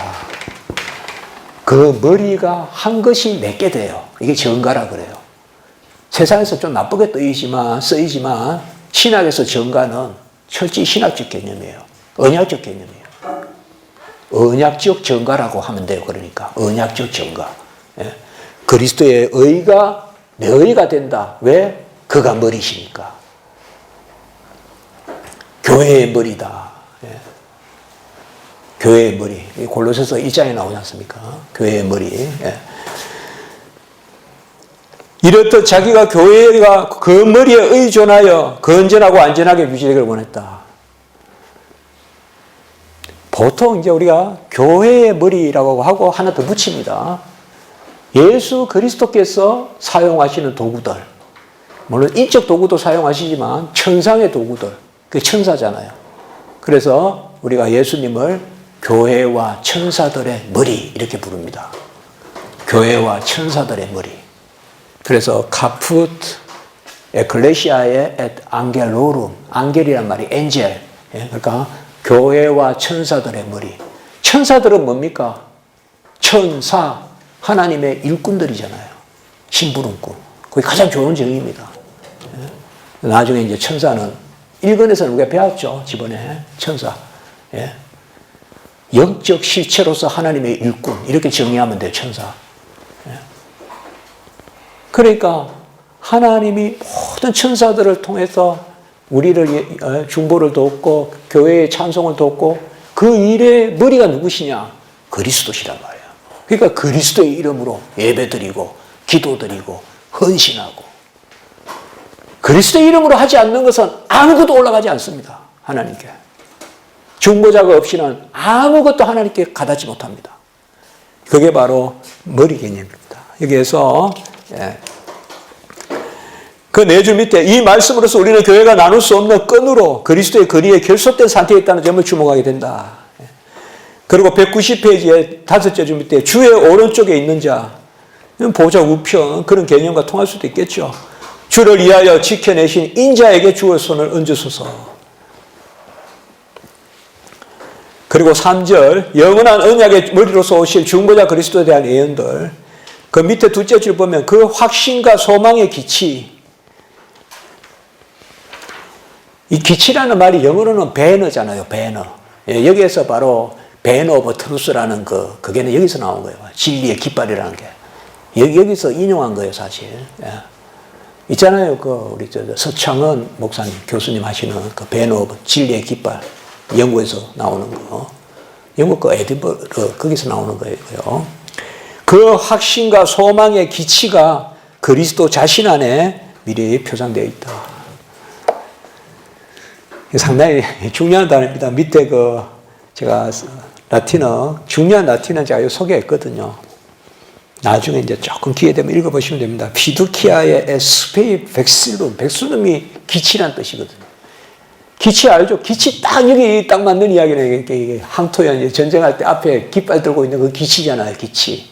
그 머리가 한 것이 맺게 돼요. 이게 전가라 그래요. 세상에서 좀 나쁘게 쓰이지만 신학에서 전가는 철저히 신학적 개념이에요. 언약적 개념이에요. 언약적 전가라고 하면 돼요. 그러니까 언약적 전가. 그리스도의 의가 내 의가 된다. 왜? 그가 머리시니까. 교회의 머리다. 교회의 머리. 골로새서 1장에 나오지 않습니까? 교회의 머리. 이렇듯 자기가 교회가 그 머리에 의존하여 건전하고 안전하게 유지되기를 원했다. 보통 이제 우리가 교회의 머리라고 하고 하나 더 붙입니다. 예수 그리스도께서 사용하시는 도구들. 물론 인적 도구도 사용하시지만 천상의 도구들. 그게 천사잖아요. 그래서 우리가 예수님을 교회와 천사들의 머리 이렇게 부릅니다. 교회와 천사들의 머리. 그래서 카푸트 에클레시아의 앳 앙겔로룸. 앙겔이란 말이 엔젤. 그러니까 교회와 천사들의 머리. 천사들은 뭡니까? 천사, 하나님의 일꾼들이잖아요. 심부름꾼. 그게 가장 좋은 정의입니다. 나중에 이제 천사는 1권에서는 우리가 배웠죠. 지번에 천사. 영적 실체로서 하나님의 일꾼. 이렇게 정의하면 돼요. 천사. 그러니까 하나님이 모든 천사들을 통해서 우리를 중보를 돕고 교회의 찬송을 돕고 그 일의 머리가 누구시냐? 그리스도시란 말이에요. 그러니까 그리스도의 이름으로 예배드리고 기도드리고 헌신하고 그리스도의 이름으로 하지 않는 것은 아무것도 올라가지 않습니다. 하나님께. 중보자가 없이는 아무것도 하나님께 가닿지 못합니다. 그게 바로 머리 개념입니다. 여기에서 그 네 줄 밑에 이 말씀으로서 우리는 교회가 나눌 수 없는 끈으로 그리스도의 거리에 결속된 상태에 있다는 점을 주목하게 된다. 그리고 190페이지에 다섯째 줄 밑에 주의 오른쪽에 있는 자, 보좌 우편 그런 개념과 통할 수도 있겠죠. 주를 위하여 지켜내신 인자에게 주의 손을 얹으소서. 그리고 3절 영원한 언약의 머리로서 오실 중보자 그리스도에 대한 예언들. 그 밑에 둘째 줄 보면 그 확신과 소망의 기치. 이 기치라는 말이 영어로는 배너잖아요. 배너. 여기에서 바로 배너 오브 트루스라는 그게 여기서 나온 거예요. 진리의 깃발이라는 게. 여기서 인용한 거예요, 사실. 있잖아요. 우리 서창은 목사님, 교수님 하시는 그 배너 오브 진리의 깃발. 영국에서 나오는 거. 영국 에디버러, 거기서 나오는 거예요. 그 확신과 소망의 기치가 그리스도 자신 안에 미래에 표상되어 있다. 상당히 중요한 단어입니다. 밑에 제가 라틴어, 중요한 라틴어 제가 소개했거든요. 나중에 이제 조금 기회 되면 읽어보시면 됩니다. 피두키아의 에스페이 백슬룸. 백슬룸이 기치란 뜻이거든요. 기치 알죠? 기치 여기 딱 맞는 이야기는 이게 항토연 전쟁할 때 앞에 깃발 들고 있는 그 기치잖아요. 기치.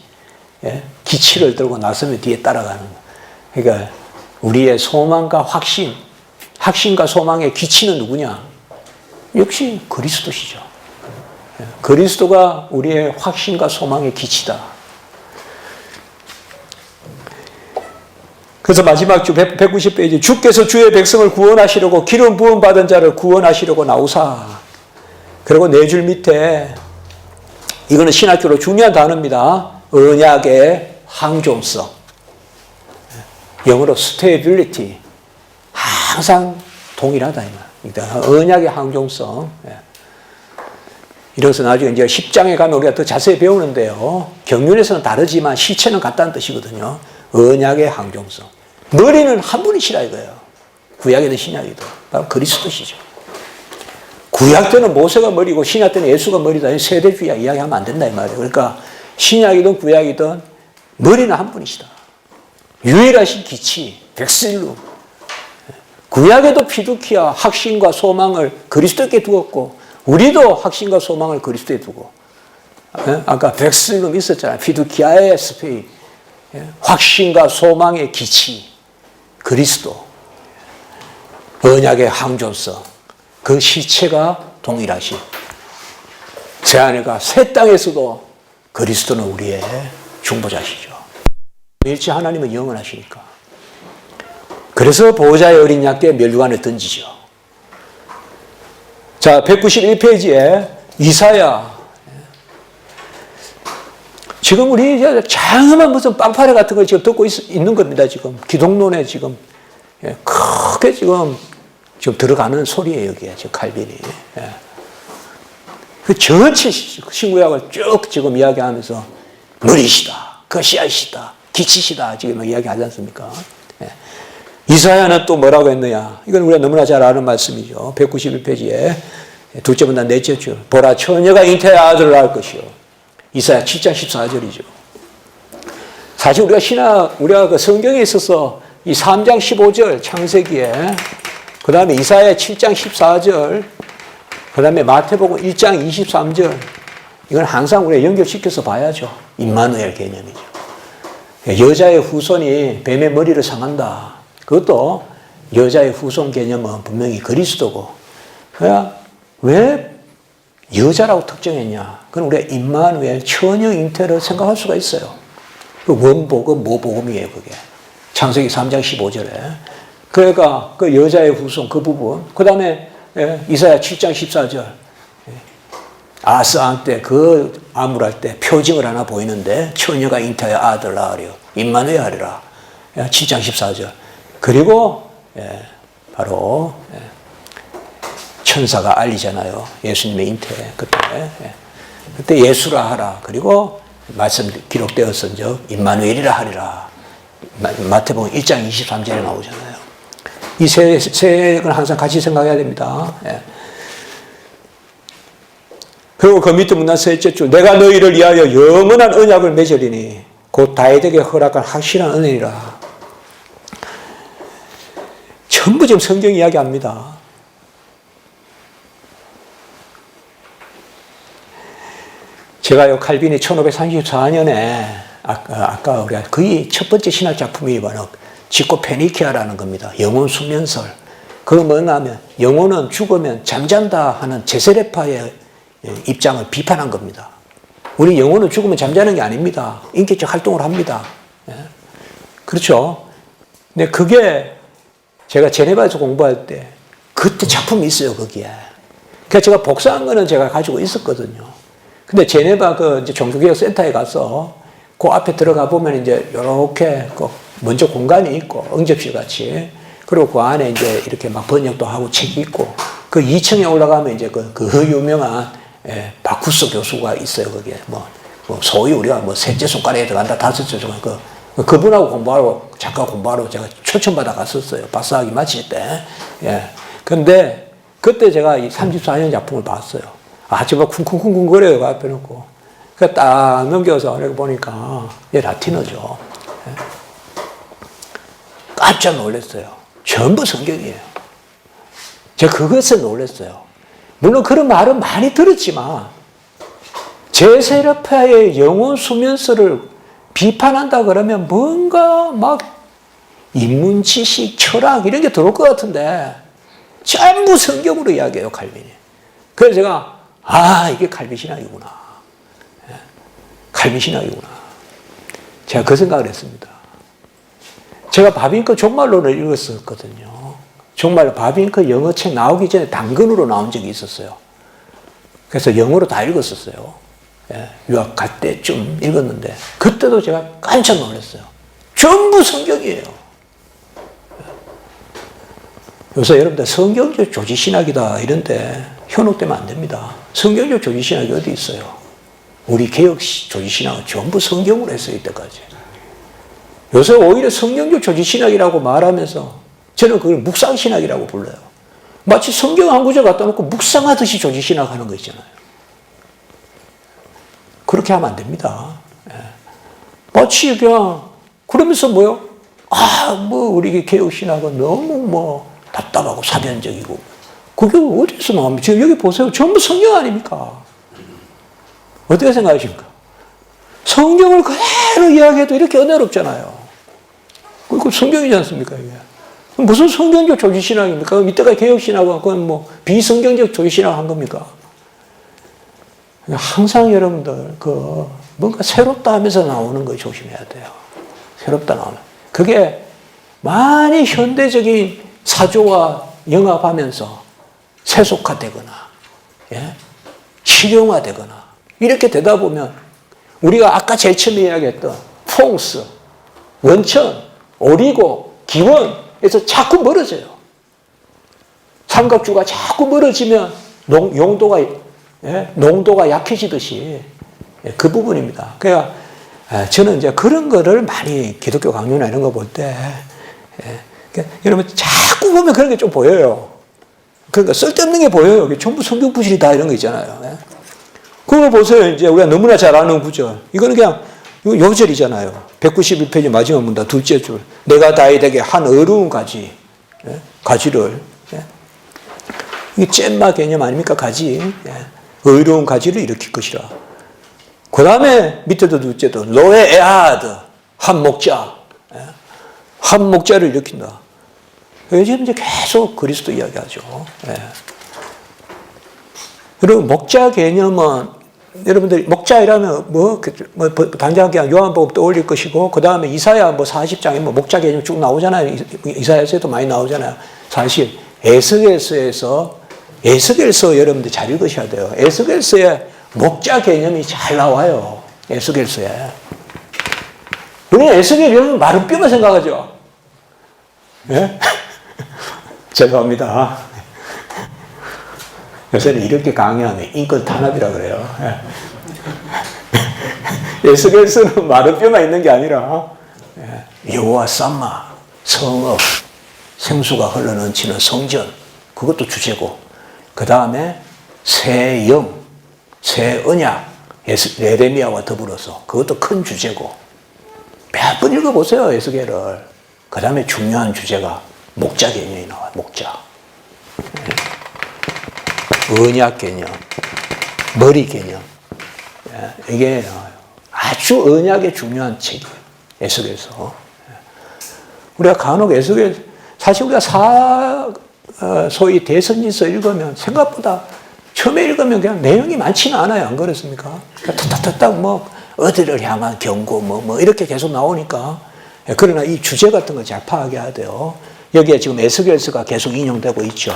기치를 들고 나서면 뒤에 따라가는 거. 그러니까 우리의 소망과 확신, 확신과 소망의 기치는 누구냐? 역시 그리스도시죠. 그리스도가 우리의 확신과 소망의 기치다. 그래서 마지막 주 190페이지 주께서 주의 백성을 구원하시려고 기름 부음 받은 자를 구원하시려고 나오사. 그리고 네 줄 밑에 이거는 신학교로 중요한 단어입니다. 언약의 항존성. 영어로 stability. 항상 동일하다. 언약의 항존성. 이래서 나중에 이제 10장에 가면 우리가 더 자세히 배우는데요. 경륜에서는 다르지만 실체는 같다는 뜻이거든요. 언약의 항존성. 머리는 한 분이시라 이거예요. 구약이든 신약이든. 바로 그리스도시죠. 구약 때는 모세가 머리고 신약 때는 예수가 머리다. 세대주의 이야기하면 안 된다 이 말이에요. 그러니까 신약이든 구약이든 머리는 한 분이시다. 유일하신 기치, 백실루. 구약에도 피두키아 확신과 소망을 그리스도께 두었고 우리도 확신과 소망을 그리스도에 두고 아까 백실룸 있었잖아요. 피두키아의 스페인 확신과 소망의 기치 그리스도 언약의 항존성 그 실체가 동일하신 새하늘과 새 땅에서도 그리스도는 우리의 중보자시죠. 일체 하나님은 영원하시니까. 그래서 보호자의 어린 양께 멸류관을 던지죠. 자, 191페이지에 이사야. 지금 우리 장엄한 무슨 빵파레 같은 걸 지금 듣고 있는 겁니다. 지금 기독론에 지금 크게 지금 들어가는 소리예요. 여기에 지금 칼빈이. 그 전체 신구약을 쭉 지금 이야기하면서 머리시다, 거시아시다, 기치시다 지금 이야기하지 않습니까? 이사야는 또 뭐라고 했느냐? 이건 우리가 너무나 잘 아는 말씀이죠. 191페이지에 둘째보다 넷째 줄. 보라 처녀가 잉태의 아들을 낳을 것이요. 이사야 7장 14절이죠. 사실 우리가 그 성경에 있어서 이 3장 15절 창세기에 그 다음에 이사야 7장 14절 그 다음에 마태복음 1장 23절 이건 항상 우리가 연결시켜서 봐야죠. 임마누엘 개념이죠. 여자의 후손이 뱀의 머리를 상한다. 그것도 여자의 후손 개념은 분명히 그리스도고 왜 여자라고 특정했냐? 그건 우리가 임마누엘 처녀 잉태를 생각할 수가 있어요. 그 원복음 모복음이에요. 그게 창세기 3장 15절에 그러니까 그 여자의 후손 그 부분 그 다음에 이사야 7장 14절 아스안 때 그 암울할 때 표징을 하나 보이는데 처녀가 잉태하여 아들 낳으려 임마누엘 하리라 7장 14절 그리고 바로 천사가 알리잖아요. 예수님의 잉태 그때 예수라 하라. 그리고 말씀 기록되었은즉 임마누엘이라 하리라. 마태복음 1장 23절에 나오잖아요. 이 세 건 항상 같이 생각해야 됩니다. 그리고 그 밑에 문단 셋째 줄 내가 너희를 위하여 영원한 언약을 맺으리니 곧 다윗에게 허락한 확실한 은혜니라. 전부 지금 성경 이야기합니다. 제가요, 칼빈이 1534년에, 아까 우리가 거의 첫 번째 신학 작품이 바로 지코 페니키아라는 겁니다. 영혼 수면설. 그건 뭐냐면, 영혼은 죽으면 잠잔다 하는 제세례파의 입장을 비판한 겁니다. 우리 영혼은 죽으면 잠자는 게 아닙니다. 인격적 활동을 합니다. 그렇죠? 근데 그게 제가 제네바에서 공부할 때, 그때 작품이 있어요, 거기에. 그러니까 제가 복사한 거는 제가 가지고 있었거든요. 근데 제네바 이제 종교개혁 센터에 가서 그 앞에 들어가 보면 이제 요렇게 먼저 공간이 있고 응접실 같이 그리고 그 안에 이제 이렇게 막 번역도 하고 책이 있고 그 2층에 올라가면 이제 그 유명한 바쿠스 교수가 있어요. 거기에 뭐 소위 우리가 셋째 손가락에 들어간다 다섯째 손가락 그분하고 공부하러 작가 공부하러 제가 초청받아 갔었어요. 박사학위 마칠 때. 근데 그때 제가 이 34년 작품을 봤어요. 정말 쿵쿵쿵쿵 거려요. 그 앞에 놓고. 그 딱 넘겨서 이렇게 보니까 얘 라틴어죠. 깜짝 놀랐어요. 전부 성경이에요. 제가 그것에 놀랐어요. 물론 그런 말은 많이 들었지만 제세례파의 영혼 수면설을 비판한다 그러면 뭔가 막 인문, 지식, 철학 이런 게 들어올 것 같은데 전부 성경으로 이야기해요, 칼빈이. 그래서 제가 이게 칼빈 신학이구나. 칼빈 신학이구나. 제가 그 생각을 했습니다. 제가 바빙크 종말론을 읽었었거든요. 종말 바빙크 영어책 나오기 전에 단근으로 나온 적이 있었어요. 그래서 영어로 다 읽었었어요. 유학 갈 때쯤 읽었는데 그때도 제가 깜짝 놀랐어요. 전부 성경이에요. 요새 여러분들 성경적 조지신학이다 이런데 현혹되면 안 됩니다. 성경적 조지신학이 어디 있어요? 우리 개혁 조지신학은 전부 성경으로 했어요, 이때까지. 요새 오히려 성경적 조지신학이라고 말하면서 저는 그걸 묵상신학이라고 불러요. 마치 성경 한 구절 갖다 놓고 묵상하듯이 조지신학 하는 거 있잖아요. 그렇게 하면 안 됩니다. 마치 그냥 그러면서 뭐요? 우리 개혁신학은 너무 답답하고 사변적이고 그게 어디서 나옵니까? 지금 여기 보세요. 전부 성경 아닙니까? 어떻게 생각하십니까? 성경을 그대로 이야기해도 이렇게 은혜롭잖아요. 그거 성경이지 않습니까? 이게? 무슨 성경적 조지신학입니까? 그럼 이때까지 개혁신학은 그건 비성경적 조지신학 한 겁니까? 항상 여러분들 뭔가 새롭다 하면서 나오는 거 조심해야 돼요. 새롭다 나오면. 그게 많이 현대적인 사조와 영합하면서 세속화되거나 실용화되거나 이렇게 되다 보면 우리가 아까 제일 처음에 이야기했던 퐁스, 원천, 오리고, 기원에서 자꾸 멀어져요. 삼각주가 자꾸 멀어지면 농도가 약해지듯이 그 부분입니다. 그러니까 저는 이제 그런 거를 많이 기독교 강요나 이런 거 볼 때 여러분 자꾸 보면 그런 게 좀 보여요. 그러니까 쓸데없는 게 보여요. 전부 성경 부실이다 이런 거 있잖아요. 그거 보세요. 이제 우리가 너무나 잘 아는 구절. 이거는 그냥 요절이잖아요. 191페이지 마지막 문단 둘째 줄. 내가 다윗에게 한 어려운 가지를. 이게 잼마 개념 아닙니까? 가지. 의로운 가지를 일으킬 것이라. 그 다음에 밑에도 둘째도 로에 에하드 한 목자. 한 목자를 일으킨다. 요즘 이제 계속 그리스도 이야기하죠. 그리고 목자 개념은 여러분들이 목자이라면 당장 그냥 요한복음 떠올릴 것이고 그 다음에 이사야 40장에 목자 개념 쭉 나오잖아요. 이사야서에도 많이 나오잖아요. 사실 에스겔서에서 여러분들 잘 읽으셔야 돼요. 에스겔서에 목자 개념이 잘 나와요. 에스겔서에. 우리는 에스겔 이러면 마른 뼈만 생각하죠. 예? 죄송합니다. 요새는 이렇게 강의하면 인권 탄압이라 그래요. 에스겔서는 마른 뼈만 있는 게 아니라 여호와 삼마, 성읍, 생수가 흘러넘치는 성전 그것도 주제고 그 다음에 새 영, 새 언약 예레미야와 더불어서 그것도 큰 주제고 몇 번 읽어보세요 에스겔을. 그 다음에 중요한 주제가 목자 개념이 나와요. 목자. 언약 개념, 머리 개념. 이게 나와요. 아주 언약의 중요한 책이에요. 에스겔서. 우리가 간혹 에스겔, 사실 우리가 소위 대선지서 읽으면 생각보다 처음에 읽으면 그냥 내용이 많지는 않아요. 안 그렇습니까? 탁탁탁탁 어디를 향한 경고 이렇게 계속 나오니까. 그러나 이 주제 같은 거 잘 파악해야 돼요. 여기에 지금 에스겔서가 계속 인용되고 있죠.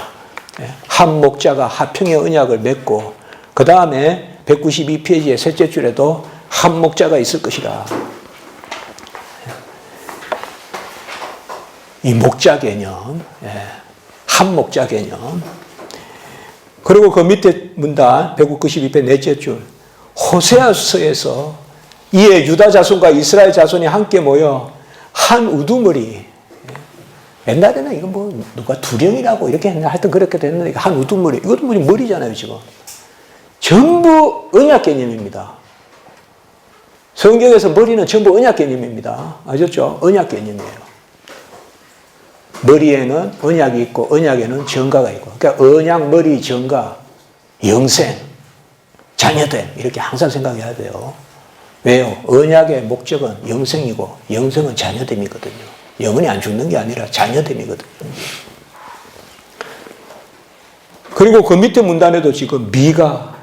한 목자가 화평의 언약을 맺고 그 다음에 192페이지의 셋째 줄에도 한 목자가 있을 것이라. 이 목자 개념, 한 목자 개념. 그리고 그 밑에 문단 192페이지 넷째 줄 호세아서에서 이에 유다 자손과 이스라엘 자손이 함께 모여 한 우두머리. 옛날에는 이거 누가 두령이라고 이렇게 했나 하여튼 그렇게 됐는데 한 우두머리. 이것도 머리잖아요 지금. 전부 언약 개념입니다. 성경에서 머리는 전부 언약 개념입니다. 아셨죠? 언약 개념이에요. 머리에는 언약이 있고 언약에는 정가가 있고 그러니까 언약, 머리, 정가, 영생, 자녀됨 이렇게 항상 생각해야 돼요. 왜요? 언약의 목적은 영생이고 영생은 자녀됨이거든요. 영원히 안 죽는 게 아니라 자녀됨이거든요. 그리고 그 밑에 문단에도 지금 미가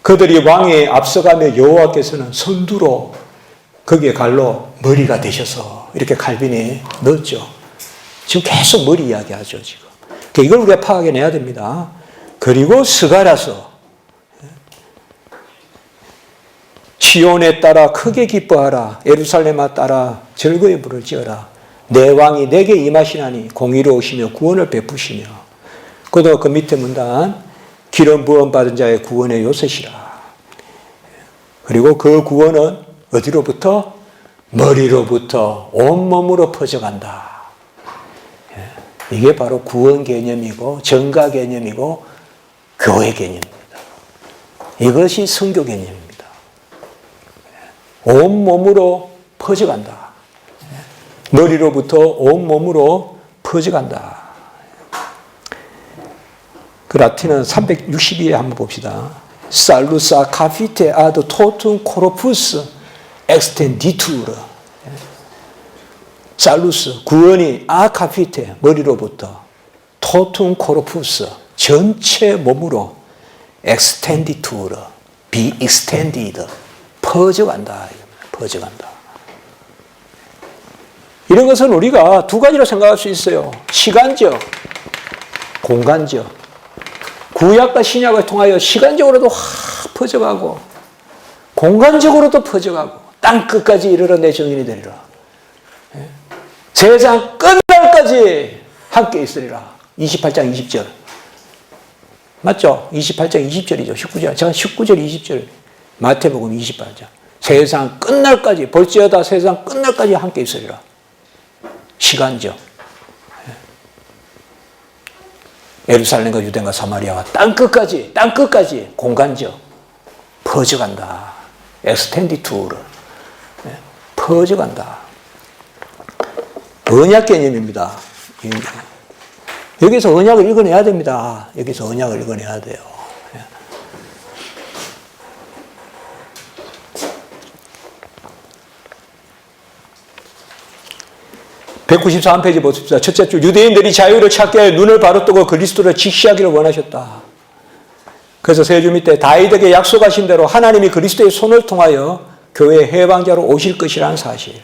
그들이 왕에 앞서가며 여호와께서는 선두로 거기에 갈로 머리가 되셔서 이렇게 칼빈이 넣었죠. 지금 계속 머리 이야기하죠. 지금 이걸 우리가 파악해내야 됩니다. 그리고 스가랴서 시온에 따라 크게 기뻐하라. 예루살렘아 따라 즐거이 부를 지어라. 내 왕이 내게 임하시나니 공의로 오시며 구원을 베푸시며. 그도 그 밑에 문단 기름 부음 받은 자의 구원의 요새시라. 그리고 그 구원은 어디로부터? 머리로부터 온몸으로 퍼져간다. 이게 바로 구원 개념이고 정가 개념이고 교회 개념입니다. 이것이 선교 개념입니다. 온몸으로 퍼져간다. 머리로부터 온몸으로 퍼져간다. 그 라틴은 362에 한번 봅시다. 살루사 카피테 아드 토툼 코로푸스 엑스텐디투르. 살루스 구원이 아카피테 머리로부터 토툼 코로푸스 전체 몸으로 엑스텐디투르 비 익스텐디드 퍼져간다. 퍼져간다. 이런 것은 우리가 두 가지로 생각할 수 있어요. 시간적, 공간적. 구약과 신약을 통하여 시간적으로도 확 퍼져가고 공간적으로도 퍼져가고 땅 끝까지 이르러 내 정인이 되리라. 세상 끝날까지 함께 있으리라. 28장 20절. 맞죠? 28장 20절이죠. 19절. 제가 19절 20절. 마태복음 28장. 세상 끝날까지 볼지어다 세상 끝날까지 함께 있으리라. 시간적. 예루살렘과 유대인과 사마리아와 땅끝까지 공간적 퍼져간다. 엑스텐디투르 퍼져간다. 언약 개념입니다. 여기서 언약을 읽어내야 됩니다. 여기서 언약을 읽어내야 돼요. 193페이지 보십시다. 첫째 줄 유대인들이 자유를 찾게 하여 눈을 바로 뜨고 그리스도를 직시하기를 원하셨다. 그래서 세 줄 밑에 다윗에게 약속하신 대로 하나님이 그리스도의 손을 통하여 교회의 해방자로 오실 것이라는 사실.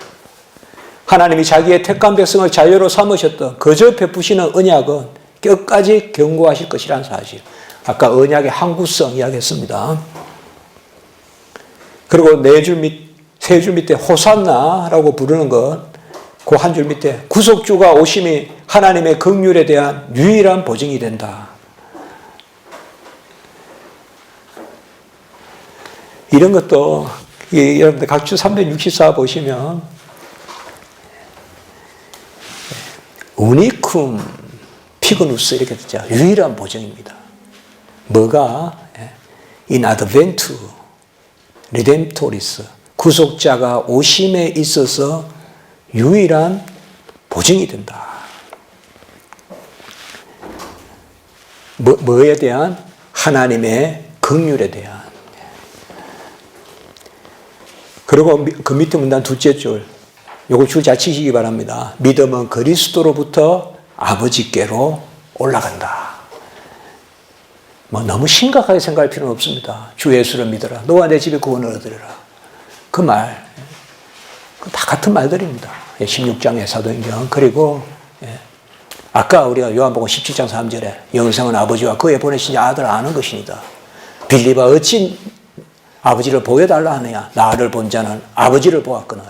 하나님이 자기의 택한 백성을 자유로 삼으셨던 그저 베푸시는 언약은 끝까지 경고하실 것이라는 사실. 아까 언약의 항구성 이야기했습니다. 그리고 세 줄 밑에 호산나라고 부르는 것, 그 한 줄 밑에 구속주가 오심이 하나님의 긍휼에 대한 유일한 보증이 된다. 이런 것도 여러분들 각주 364 보시면 우니쿰 피그누스 이렇게 되죠. 유일한 보증입니다. 뭐가? In adventu redemptoris 구속자가 오심에 있어서 유일한 보증이 된다. 뭐에 대한? 하나님의 긍휼에 대한. 그리고 그 밑에 문단 둘째 줄, 요거 줄 잘 치시기 바랍니다. 믿음은 그리스도로부터 아버지께로 올라간다. 뭐 너무 심각하게 생각할 필요는 없습니다. 주 예수를 믿어라. 너와 내 집에 구원을 얻으리라. 그 말. 다 같은 말들입니다. 16장의 사도행전. 그리고 아까 우리가 요한복음 17장 3절에 영생은 아버지와 그의 보내신 아들을 아는 것이니다. 빌립아 어찌 아버지를 보여달라 하느냐. 나를 본 자는 아버지를 보았거늘.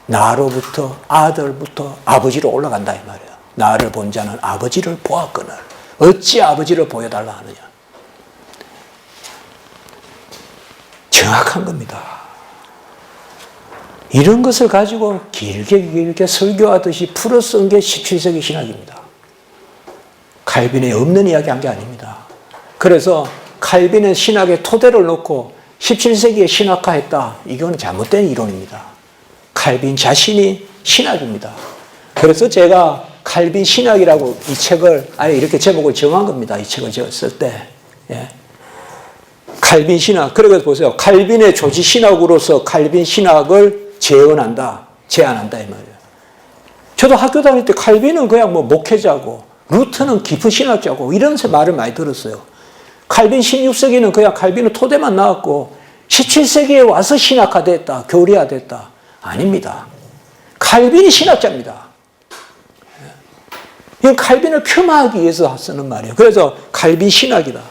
나로부터 아들부터 아버지로 올라간다 이 말이에요. 나를 본 자는 아버지를 보았거늘. 어찌 아버지를 보여달라 하느냐. 정확한 겁니다. 이런 것을 가지고 길게 설교하듯이 풀어 쓴 게 17세기 신학입니다. 칼빈에 없는 이야기 한 게 아닙니다. 그래서 칼빈의 신학의 토대를 놓고 17세기에 신학화했다. 이건 잘못된 이론입니다. 칼빈 자신이 신학입니다. 그래서 제가 칼빈 신학이라고 이 책을 아예 이렇게 제목을 정한 겁니다. 이 책을 썼을 때. 칼빈 신학. 그래서 보세요. 칼빈의 조지 신학으로서 칼빈 신학을 제안한다 이 말이에요. 저도 학교 다닐 때 칼빈은 그냥 뭐 목회자고 루트는 깊은 신학자고 이런 말을 많이 들었어요. 칼빈 16세기는 그냥 칼빈은 토대만 나왔고 17세기에 와서 신학화됐다, 교리화됐다. 아닙니다. 칼빈이 신학자입니다. 이건 칼빈을 폄하하기 위해서 쓰는 말이에요. 그래서 칼빈 신학이다.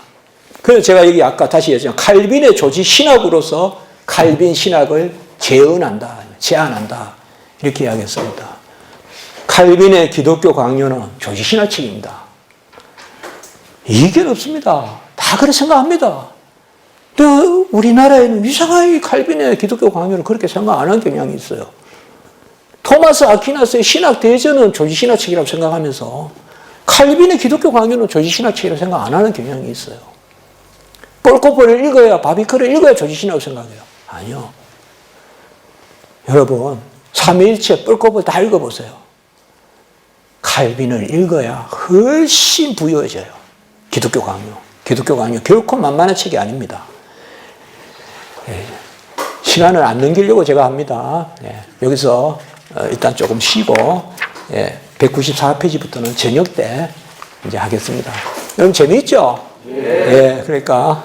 그래서 제가 여기 아까 다시 얘기했지만 칼빈의 조지 신학으로서 칼빈 신학을 제안한다. 이렇게 이야기했습니다. 칼빈의 기독교 강요는 조지 신학책입니다. 이견 없습니다. 다 그렇게 생각합니다. 또 우리나라에는 이상하게 칼빈의 기독교 강요는 그렇게 생각 안 하는 경향이 있어요. 토마스 아퀴나스의 신학 대전은 조지 신학책이라고 생각하면서 칼빈의 기독교 강요는 조지 신학책이라고 생각 안 하는 경향이 있어요. 폴코프를 읽어야, 바비크를 읽어야 조지 신학을 생각해요. 아니요. 여러분, 삼위일체 폴코프 다 읽어보세요. 칼빈을 읽어야 훨씬 부유해져요. 기독교 강요. 기독교 강요 결코 만만한 책이 아닙니다. 시간을 안 넘기려고 제가 합니다. 여기서 일단 조금 쉬고 194페이지부터는 저녁 때 이제 하겠습니다. 여러분 재미있죠? 그러니까